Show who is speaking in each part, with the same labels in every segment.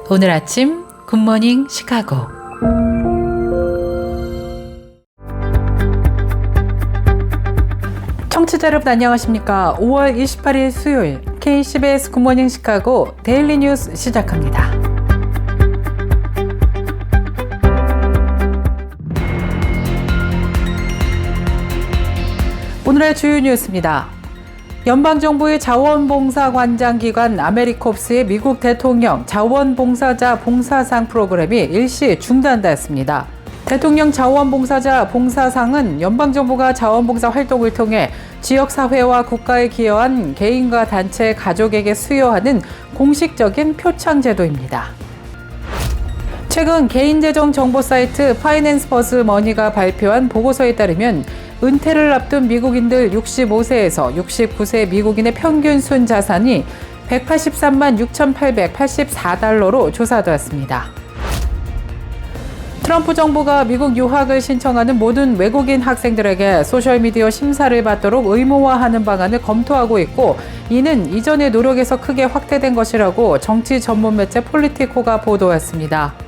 Speaker 1: 오늘 아침 굿모닝 시카고. 청취자 여러분 안녕하십니까? 5월 28일 수요일 KCBS 굿모닝 시카고 데일리 뉴스 시작합니다. 오늘의 주요 뉴스입니다. 연방정부의 자원봉사관장기관 아메리콥스의 미국 대통령 자원봉사자 봉사상 프로그램이 일시 중단됐습니다. 대통령 자원봉사자 봉사상은 연방정부가 자원봉사 활동을 통해 지역사회와 국가에 기여한 개인과 단체, 가족에게 수여하는 공식적인 표창제도입니다. 최근 개인재정 정보 사이트 파이낸스 버즈 머니가 발표한 보고서에 따르면 은퇴를 앞둔 미국인들 65세에서 69세 미국인의 평균 순자산이 183만 6,884달러로 조사되었습니다. 트럼프 정부가 미국 유학을 신청하는 모든 외국인 학생들에게 소셜미디어 심사를 받도록 의무화하는 방안을 검토하고 있고, 이는 이전의 노력에서 크게 확대된 것이라고 정치 전문 매체 폴리티코가 보도했습니다.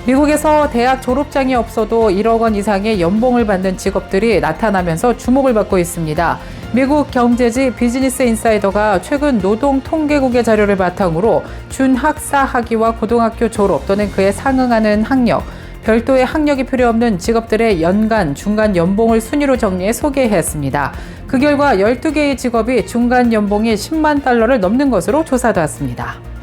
Speaker 1: 미국에서 대학 졸업장이 없어도 1억 원 이상의 연봉을 받는 직업들이 나타나면서 주목을 받고 있습니다. 미국 경제지 비즈니스 인사이더가 최근 노동통계국의 자료를 바탕으로 준학사 학위와 고등학교 졸업 또는 그에 상응하는 학력, 별도의 학력이 필요 없는 직업들의 연간, 중간 연봉을 순위로 정리해 소개했습니다. 그 결과 12개의 직업이 중간 연봉이 10만 달러를 넘는 것으로 조사되었습니다.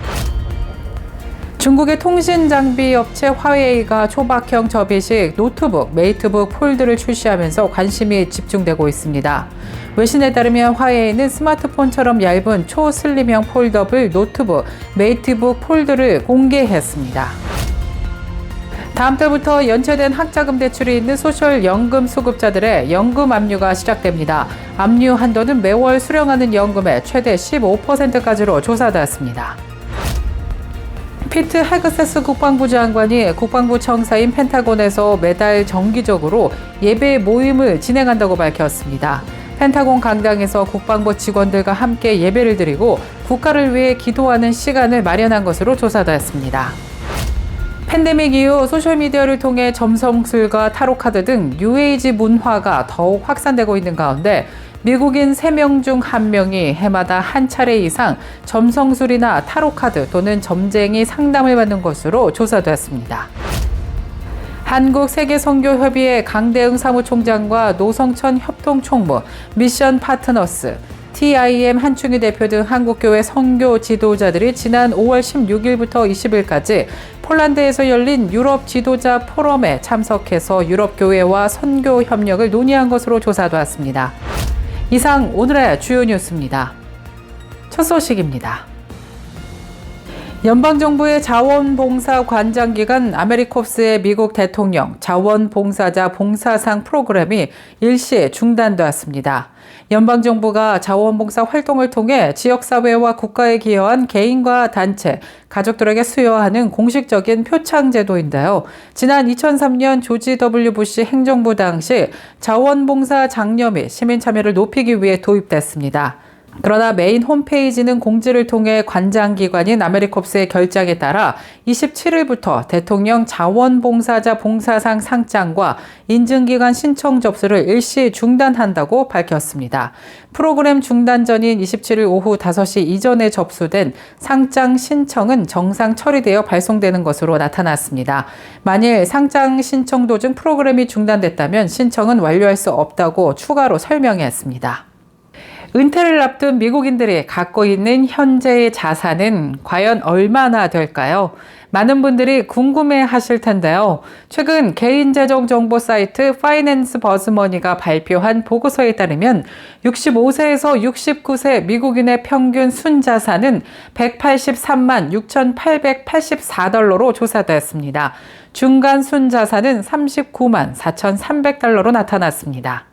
Speaker 1: 중국의 통신 장비 업체 화웨이가 초박형 접이식 노트북, 메이트북 폴드를 출시하면서 관심이 집중되고 있습니다. 외신에 따르면 화웨이는 스마트폰처럼 얇은 초슬림형 폴더블 노트북, 메이트북 폴드를 공개했습니다. 다음 달부터 연체된 학자금 대출이 있는 소셜 연금 수급자들의 연금 압류가 시작됩니다. 압류 한도는 매월 수령하는 연금의 최대 15%까지로 조사되었습니다. 피트 헤그세스 국방부 장관이 국방부 청사인 펜타곤에서 매달 정기적으로 예배 모임을 진행한다고 밝혔습니다. 펜타곤 강당에서 국방부 직원들과 함께 예배를 드리고 국가를 위해 기도하는 시간을 마련한 것으로 조사되었습니다. 팬데믹 이후 소셜미디어를 통해 점성술과 타로카드 등 뉴에이지 문화가 더욱 확산되고 있는 가운데 미국인 3명 중 1명이 해마다 한 차례 이상 점성술이나 타로카드 또는 점쟁이 상담을 받는 것으로 조사되었습니다. 한국세계선교협의회 강대응 사무총장과 노성천 협동총무, 미션 파트너스, TIM 한충희 대표 등 한국교회 선교 지도자들이 지난 5월 16일부터 20일까지 폴란드에서 열린 유럽 지도자 포럼에 참석해서 유럽교회와 선교 협력을 논의한 것으로 조사되었습니다. 이상 오늘의 주요 뉴스입니다. 첫 소식입니다. 연방정부의 자원봉사관장기관 아메리콥스의 미국 대통령 자원봉사자 봉사상 프로그램이 일시 중단되었습니다. 연방정부가 자원봉사 활동을 통해 지역사회와 국가에 기여한 개인과 단체, 가족들에게 수여하는 공식적인 표창제도인데요. 지난 2003년 조지 W. 부시 행정부 당시 자원봉사 장려 및 시민참여를 높이기 위해 도입됐습니다. 그러나 메인 홈페이지는 공지를 통해 관장기관인 아메리콥스의 결정에 따라 27일부터 대통령 자원봉사자 봉사상 상장과 인증기관 신청 접수를 일시 중단한다고 밝혔습니다. 프로그램 중단 전인 27일 오후 5시 이전에 접수된 상장 신청은 정상 처리되어 발송되는 것으로 나타났습니다. 만일 상장 신청 도중 프로그램이 중단됐다면 신청은 완료할 수 없다고 추가로 설명했습니다. 은퇴를 앞둔 미국인들이 갖고 있는 현재의 자산은 과연 얼마나 될까요? 많은 분들이 궁금해 하실 텐데요. 최근 개인재정 정보 사이트 파이낸스 버즈 머니가 발표한 보고서에 따르면 65세에서 69세 미국인의 평균 순자산은 183만 6,884달러로 조사되었습니다. 중간 순자산은 39만 4,300달러로 나타났습니다.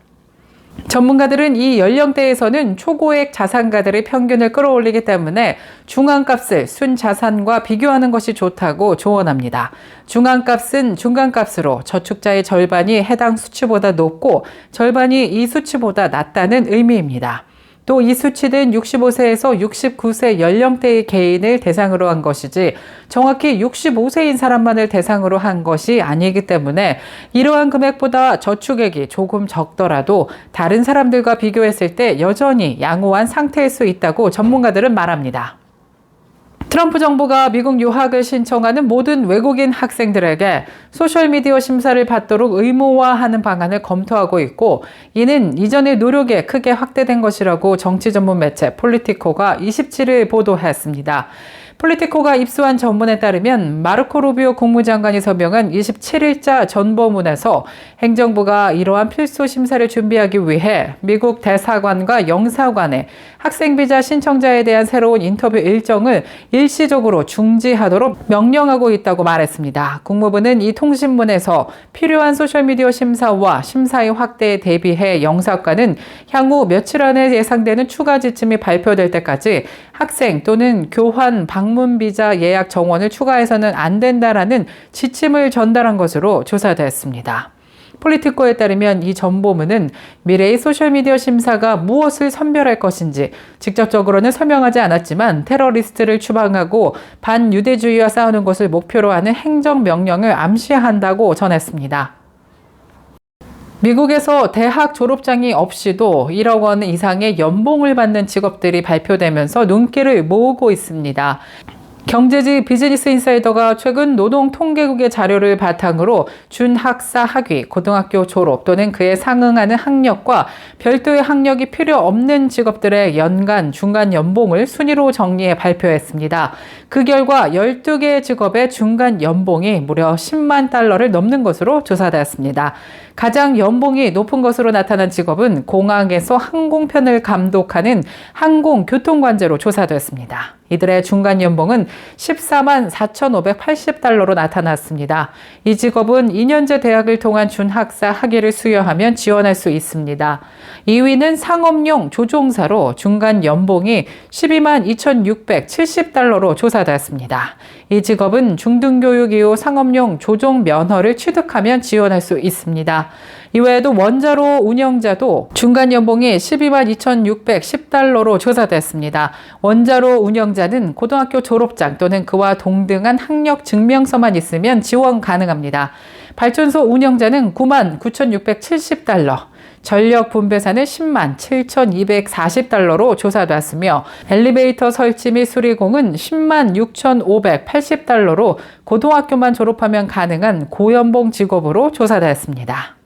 Speaker 1: 전문가들은 이 연령대에서는 초고액 자산가들의 평균을 끌어올리기 때문에 중앙값을 순자산과 비교하는 것이 좋다고 조언합니다. 중앙값은 중간값으로 저축자의 절반이 해당 수치보다 높고 절반이 이 수치보다 낮다는 의미입니다. 또 이 수치는 65세에서 69세 연령대의 개인을 대상으로 한 것이지 정확히 65세인 사람만을 대상으로 한 것이 아니기 때문에 이러한 금액보다 저축액이 조금 적더라도 다른 사람들과 비교했을 때 여전히 양호한 상태일 수 있다고 전문가들은 말합니다. 트럼프 정부가 미국 유학을 신청하는 모든 외국인 학생들에게 소셜미디어 심사를 받도록 의무화하는 방안을 검토하고 있고, 이는 이전의 노력에 크게 확대된 것이라고 정치 전문 매체 폴리티코가 27일 보도했습니다. 폴리티코가 입수한 전문에 따르면 마르코 루비오 국무장관이 서명한 27일자 전보문에서 행정부가 이러한 필수 심사를 준비하기 위해 미국 대사관과 영사관에 학생비자 신청자에 대한 새로운 인터뷰 일정을 일시적으로 중지하도록 명령하고 있다고 말했습니다. 국무부는 이 통신문에서 필요한 소셜미디어 심사와 심사의 확대에 대비해 영사관은 향후 며칠 안에 예상되는 추가 지침이 발표될 때까지 학생 또는 교환 방문 비자 예약 정원을 추가해서는 안 된다라는 지침을 전달한 것으로 조사됐습니다. 폴리티코에 따르면 이 전보문은 미래의 소셜미디어 심사가 무엇을 선별할 것인지 직접적으로는 설명하지 않았지만 테러리스트를 추방하고 반유대주의와 싸우는 것을 목표로 하는 행정명령을 암시한다고 전했습니다. 미국에서 대학 졸업장이 없이도 1억 원 이상의 연봉을 받는 직업들이 발표되면서 눈길을 모으고 있습니다. 경제지 비즈니스 인사이더가 최근 노동통계국의 자료를 바탕으로 준학사 학위, 고등학교 졸업 또는 그에 상응하는 학력과 별도의 학력이 필요 없는 직업들의 연간 중간 연봉을 순위로 정리해 발표했습니다. 그 결과 12개의 직업의 중간 연봉이 무려 10만 달러를 넘는 것으로 조사되었습니다. 가장 연봉이 높은 것으로 나타난 직업은 공항에서 항공편을 감독하는 항공교통관제로 조사됐습니다. 이들의 중간 연봉은 14만 4,580달러로 나타났습니다. 이 직업은 2년제 대학을 통한 준학사 학위를 수여하면 지원할 수 있습니다. 2위는 상업용 조종사로 중간 연봉이 12만 2,670달러로 조사됐습니다. 이 직업은 중등교육 이후 상업용 조종 면허를 취득하면 지원할 수 있습니다. 이외에도 원자로 운영자도 중간 연봉이 12만 2,610달러로 조사됐습니다. 원자로 운영자는 고등학교 졸업장 또는 그와 동등한 학력 증명서만 있으면 지원 가능합니다. 발전소 운영자는 9만 9,670달러, 전력 분배사는 10만 7,240달러로 조사됐으며 엘리베이터 설치 및 수리공은 10만 6,580달러로 고등학교만 졸업하면 가능한 고연봉 직업으로 조사됐습니다.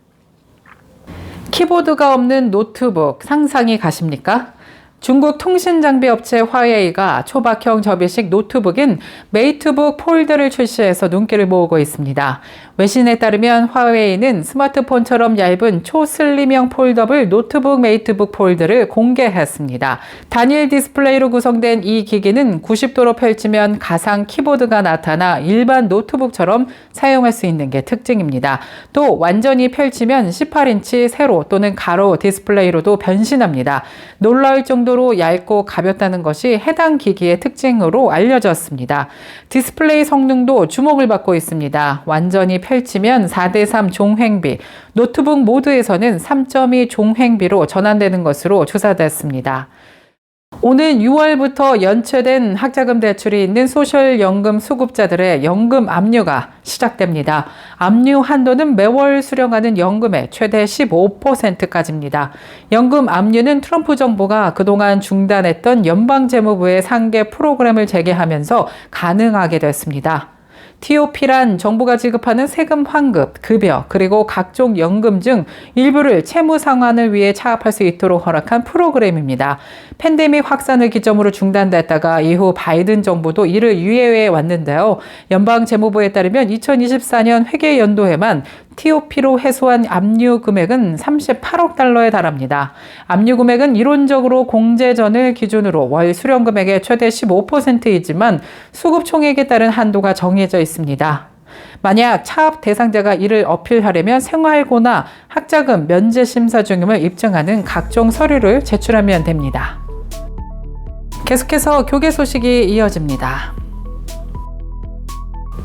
Speaker 1: 키보드가 없는 노트북 상상이 가십니까? 중국 통신장비 업체 화웨이가 초박형 접이식 노트북인 메이트북 폴드를 출시해서 눈길을 모으고 있습니다. 외신에 따르면 화웨이는 스마트폰처럼 얇은 초슬림형 폴더블 노트북 메이트북 폴드를 공개했습니다. 단일 디스플레이로 구성된 이 기기는 90도로 펼치면 가상 키보드가 나타나 일반 노트북처럼 사용할 수 있는 게 특징입니다. 또 완전히 펼치면 18인치 세로 또는 가로 디스플레이로도 변신합니다. 놀라울 정도로 얇고 가볍다는 것이 해당 기기의 특징으로 알려졌습니다. 디스플레이 성능도 주목을 받고 있습니다. 완전히 펼치면 4:3 종횡비, 노트북 모드에서는 3.2 종횡비로 전환되는 것으로 조사됐습니다. 오는 6월부터 연체된 학자금 대출이 있는 소셜연금 수급자들의 연금 압류가 시작됩니다. 압류 한도는 매월 수령하는 연금의 최대 15%까지입니다. 연금 압류는 트럼프 정부가 그동안 중단했던 연방재무부의 상계 프로그램을 재개하면서 가능하게 됐습니다. TOP란 정부가 지급하는 세금 환급, 급여, 그리고 각종 연금 중 일부를 채무 상환을 위해 차압할 수 있도록 허락한 프로그램입니다. 팬데믹 확산을 기점으로 중단됐다가 이후 바이든 정부도 이를 유예해 왔는데요. 연방재무부에 따르면 2024년 회계 연도에만 TOP로 해소한 압류 금액은 38억 달러에 달합니다. 압류 금액은 이론적으로 공제전을 기준으로 월 수령 금액의 최대 15%이지만 수급 총액에 따른 한도가 정해져 있습니다. 만약 차압 대상자가 이를 어필하려면 생활고나 학자금 면제 심사 중임을 입증하는 각종 서류를 제출하면 됩니다. 계속해서 교계 소식이 이어집니다.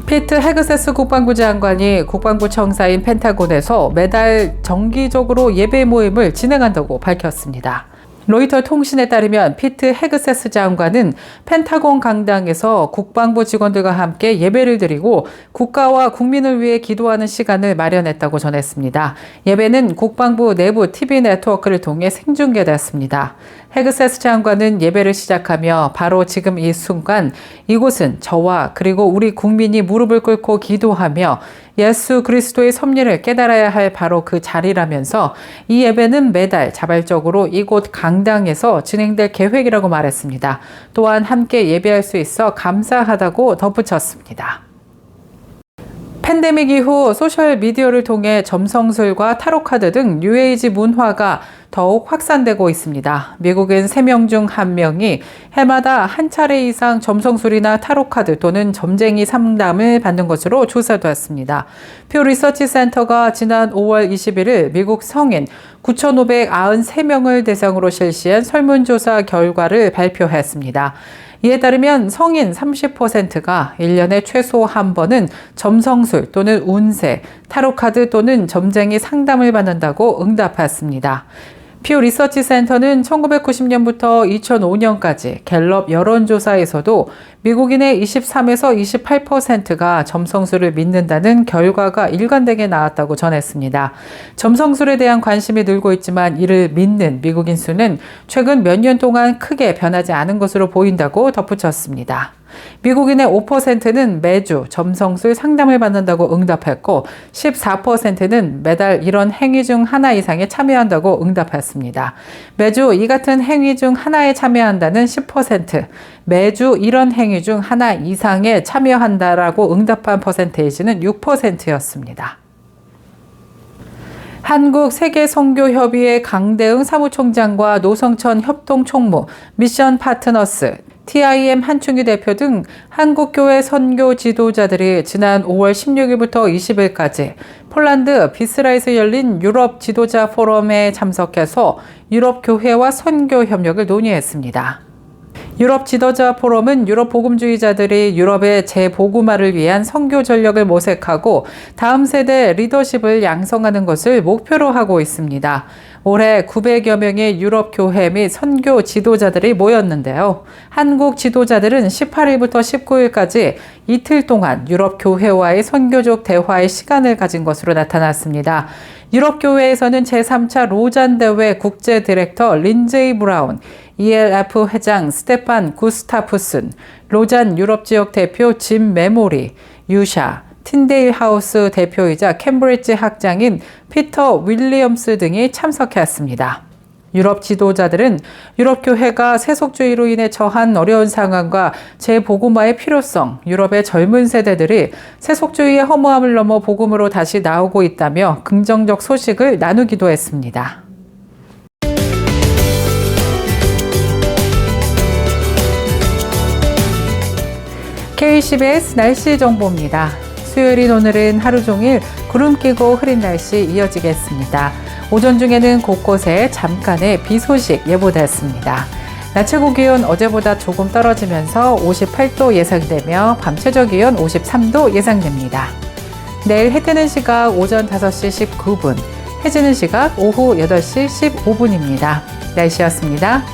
Speaker 1: 피트 헤그세스 국방부 장관이 국방부 청사인 펜타곤에서 매달 정기적으로 예배 모임을 진행한다고 밝혔습니다. 로이터 통신에 따르면 피트 헤그세스 장관은 펜타곤 강당에서 국방부 직원들과 함께 예배를 드리고 국가와 국민을 위해 기도하는 시간을 마련했다고 전했습니다. 예배는 국방부 내부 TV 네트워크를 통해 생중계됐습니다. 헤그세스 장관은 예배를 시작하며 바로 지금 이 순간 이곳은 저와 그리고 우리 국민이 무릎을 꿇고 기도하며 예수 그리스도의 섭리를 깨달아야 할 바로 그 자리라면서 이 예배는 매달 자발적으로 이곳 강당에서 진행될 계획이라고 말했습니다. 또한 함께 예배할 수 있어 감사하다고 덧붙였습니다. 팬데믹 이후 소셜미디어를 통해 점성술과 타로카드 등 뉴에이지 문화가 더욱 확산되고 있습니다. 미국인 3명 중 1명이 해마다 한 차례 이상 점성술이나 타로카드 또는 점쟁이 상담을 받는 것으로 조사되었습니다. 표 리서치 센터가 지난 5월 21일 미국 성인 9,593명을 대상으로 실시한 설문조사 결과를 발표했습니다. 이에 따르면 성인 30%가 1년에 최소 한 번은 점성술 또는 운세, 타로카드 또는 점쟁이 상담을 받는다고 응답했습니다. 퓨 리서치 센터는 1990년부터 2005년까지 갤럽 여론조사에서도 미국인의 23에서 28%가 점성술을 믿는다는 결과가 일관되게 나왔다고 전했습니다. 점성술에 대한 관심이 늘고 있지만 이를 믿는 미국인 수는 최근 몇 년 동안 크게 변하지 않은 것으로 보인다고 덧붙였습니다. 미국인의 5%는 매주 점성술 상담을 받는다고 응답했고 14%는 매달 이런 행위 중 하나 이상에 참여한다고 응답했습니다. 매주 이 같은 행위 중 하나에 참여한다는 10%, 매주 이런 행위 중 하나 이상에 참여한다라고 응답한 퍼센테이지는 6%였습니다. 한국세계선교협의회 강대응 사무총장과 노성천 협동총무, 미션 파트너스, TIM 한충희 대표 등 한국교회 선교 지도자들이 지난 5월 16일부터 20일까지 폴란드 비스라에서 열린 유럽 지도자 포럼에 참석해서 유럽 교회와 선교 협력을 논의했습니다. 유럽 지도자 포럼은 유럽 복음주의자들이 유럽의 재복음화를 위한 선교 전력을 모색하고 다음 세대 리더십을 양성하는 것을 목표로 하고 있습니다. 올해 900여 명의 유럽 교회 및 선교 지도자들이 모였는데요. 한국 지도자들은 18일부터 19일까지 이틀 동안 유럽 교회와의 선교적 대화의 시간을 가진 것으로 나타났습니다. 유럽 교회에서는 제3차 로잔 대회 국제 디렉터 린제이 브라운, ELF 회장 스테판 구스타프슨, 로잔 유럽 지역 대표 짐 메모리, 유샤, 틴데일 하우스 대표이자 캠브리지 학장인 피터 윌리엄스 등이 참석했습니다. 유럽 지도자들은 유럽 교회가 세속주의로 인해 처한 어려운 상황과 재복음화의 필요성, 유럽의 젊은 세대들이 세속주의의 허무함을 넘어 복음으로 다시 나오고 있다며 긍정적 소식을 나누기도 했습니다. KCBS 날씨 정보입니다. 수요일인 오늘은 하루 종일 구름 끼고 흐린 날씨 이어지겠습니다. 오전 중에는 곳곳에 잠깐의 비 소식 예보됐습니다. 낮 최고 기온 어제보다 조금 떨어지면서 58도 예상되며 밤 최저 기온 53도 예상됩니다. 내일 해 뜨는 시각 오전 5시 19분, 해 지는 시각 오후 8시 15분입니다. 날씨였습니다.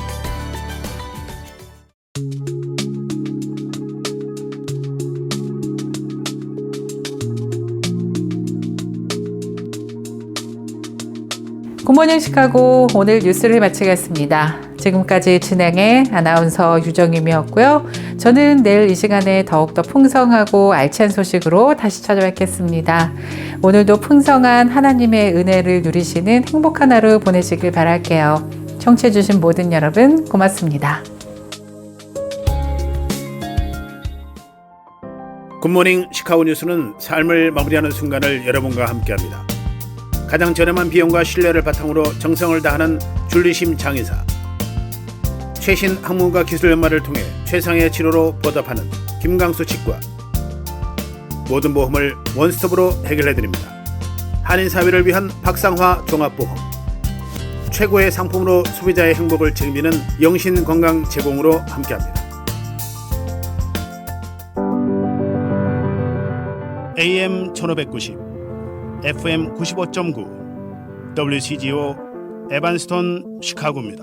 Speaker 1: 굿모닝 시카고 오늘 뉴스를 마치겠습니다. 지금까지 진행의 아나운서 유정임이었고요. 저는 내일 이 시간에 더욱더 풍성하고 알찬 소식으로 다시 찾아뵙겠습니다. 오늘도 풍성한 하나님의 은혜를 누리시는 행복한 하루 보내시길 바랄게요. 청취해주신 모든 여러분 고맙습니다.
Speaker 2: 굿모닝 시카고 뉴스는 삶을 마무리하는 순간을 여러분과 함께합니다. 가장 저렴한 비용과 신뢰를 바탕으로 정성을 다하는 줄리심 장의사, 최신 학문과 기술 연마를 통해 최상의 치료로 보답하는 김강수 치과, 모든 보험을 원스톱으로 해결해드립니다. 한인사회를 위한 박상화 종합보험, 최고의 상품으로 소비자의 행복을 책임지는 영신건강 제공으로 함께합니다. AM 1590, FM 95.9, WCGO 에반스톤 시카고입니다.